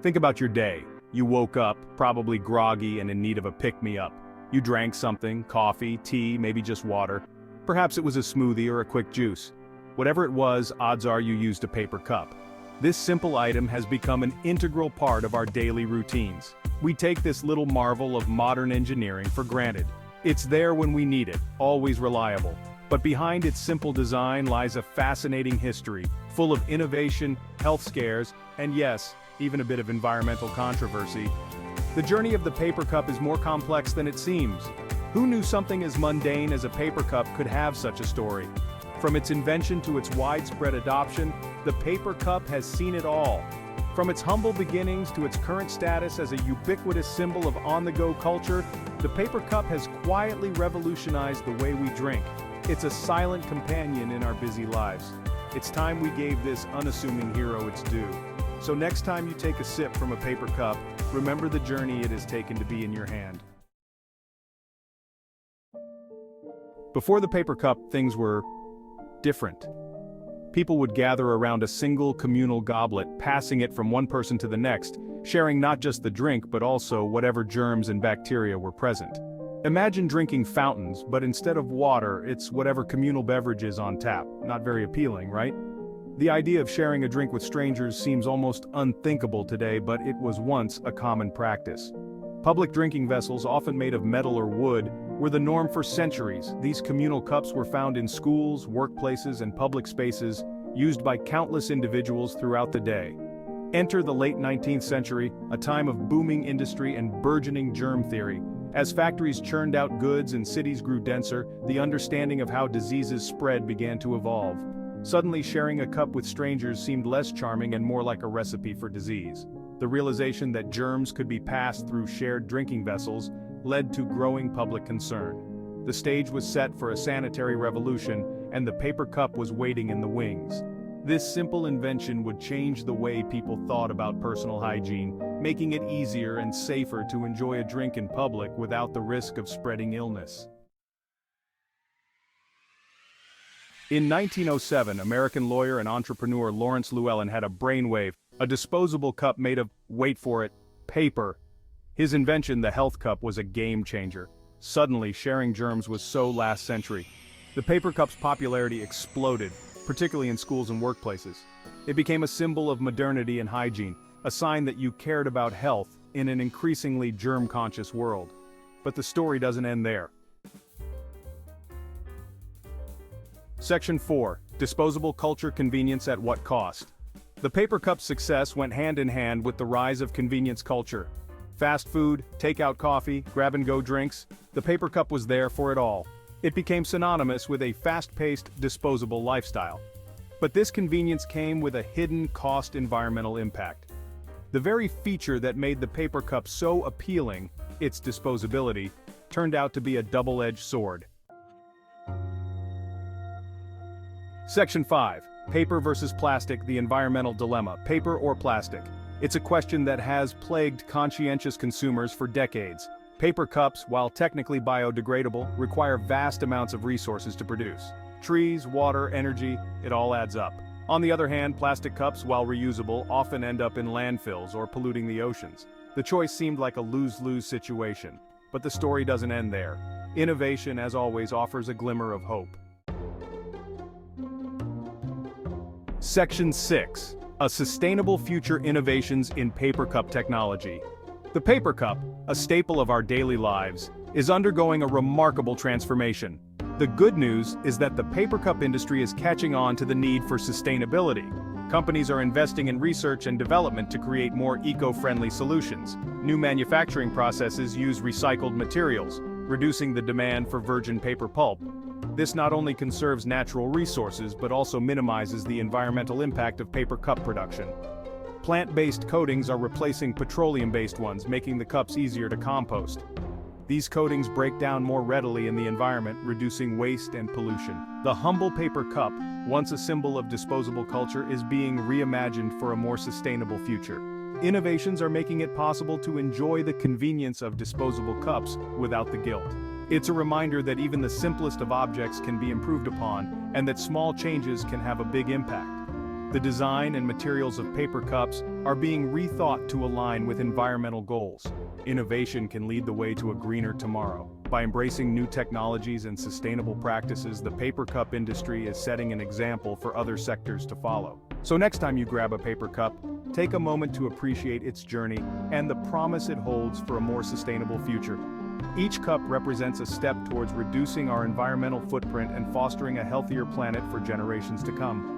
Think about your day. You woke up, probably groggy and in need of a pick-me-up. You drank something, coffee, tea, maybe just water. Perhaps it was a smoothie or a quick juice. Whatever it was, odds are you used a paper cup. This simple item has become an integral part of our daily routines. We take this little marvel of modern engineering for granted. It's there when we need it, always reliable. But behind its simple design lies a fascinating history, full of innovation, health scares, and yes, even a bit of environmental controversy. The journey of the paper cup is more complex than it seems. Who knew something as mundane as a paper cup could have such a story? From its invention to its widespread adoption, the paper cup has seen it all. From its humble beginnings to its current status as a ubiquitous symbol of on-the-go culture, the paper cup has quietly revolutionized the way we drink. It's a silent companion in our busy lives. It's time we gave this unassuming hero its due. So next time you take a sip from a paper cup, remember the journey it has taken to be in your hand. Before the paper cup, things were different. People would gather around a single communal goblet, passing it from one person to the next, sharing not just the drink but also whatever germs and bacteria were present. Imagine drinking fountains, but instead of water, it's whatever communal beverage is on tap. Not very appealing, right? The idea of sharing a drink with strangers seems almost unthinkable today, but it was once a common practice. Public drinking vessels, often made of metal or wood, were the norm for centuries. These communal cups were found in schools, workplaces, and public spaces, used by countless individuals throughout the day. Enter the late 19th century, a time of booming industry and burgeoning germ theory. As factories churned out goods and cities grew denser, the understanding of how diseases spread began to evolve. Suddenly, sharing a cup with strangers seemed less charming and more like a recipe for disease. The realization that germs could be passed through shared drinking vessels led to growing public concern. The stage was set for a sanitary revolution, and the paper cup was waiting in the wings. This simple invention would change the way people thought about personal hygiene, making it easier and safer to enjoy a drink in public without the risk of spreading illness. In 1907, American lawyer and entrepreneur Lawrence Llewellyn had a brainwave, a disposable cup made of, wait for it, paper. His invention, the health cup, was a game changer. Suddenly, sharing germs was so last century. The paper cup's popularity exploded, particularly in schools and workplaces. It became a symbol of modernity and hygiene, a sign that you cared about health in an increasingly germ-conscious world. But the story doesn't end there. Section 4. Disposable culture convenience at what cost? The paper cup's success went hand in hand with the rise of convenience culture. Fast food, takeout coffee, grab-and-go drinks, the paper cup was there for it all. It became synonymous with a fast-paced, disposable lifestyle. But this convenience came with a hidden cost environmental impact. The very feature that made the paper cup so appealing, its disposability, turned out to be a double-edged sword. Section 5. Paper versus plastic, the environmental dilemma. Paper or plastic? It's a question that has plagued conscientious consumers for decades. Paper cups, while technically biodegradable, require vast amounts of resources to produce. Trees, water, energy, it all adds up. On the other hand, plastic cups, while reusable, often end up in landfills or polluting the oceans. The choice seemed like a lose-lose situation. But the story doesn't end there. Innovation, as always, offers a glimmer of hope. Section 6. A sustainable future innovations in paper cup technology. The paper cup, a staple of our daily lives, is undergoing a remarkable transformation. The good news is that the paper cup industry is catching on to the need for sustainability. Companies are investing in research and development to create more eco-friendly solutions. New manufacturing processes use recycled materials, reducing the demand for virgin paper pulp. This not only conserves natural resources but also minimizes the environmental impact of paper cup production. Plant-based coatings are replacing petroleum-based ones, making the cups easier to compost. These coatings break down more readily in the environment, reducing waste and pollution. The humble paper cup, once a symbol of disposable culture, is being reimagined for a more sustainable future. Innovations are making it possible to enjoy the convenience of disposable cups without the guilt. It's a reminder that even the simplest of objects can be improved upon, and that small changes can have a big impact. The design and materials of paper cups are being rethought to align with environmental goals. Innovation can lead the way to a greener tomorrow. By embracing new technologies and sustainable practices, the paper cup industry is setting an example for other sectors to follow. So next time you grab a paper cup, take a moment to appreciate its journey and the promise it holds for a more sustainable future. Each cup represents a step towards reducing our environmental footprint and fostering a healthier planet for generations to come.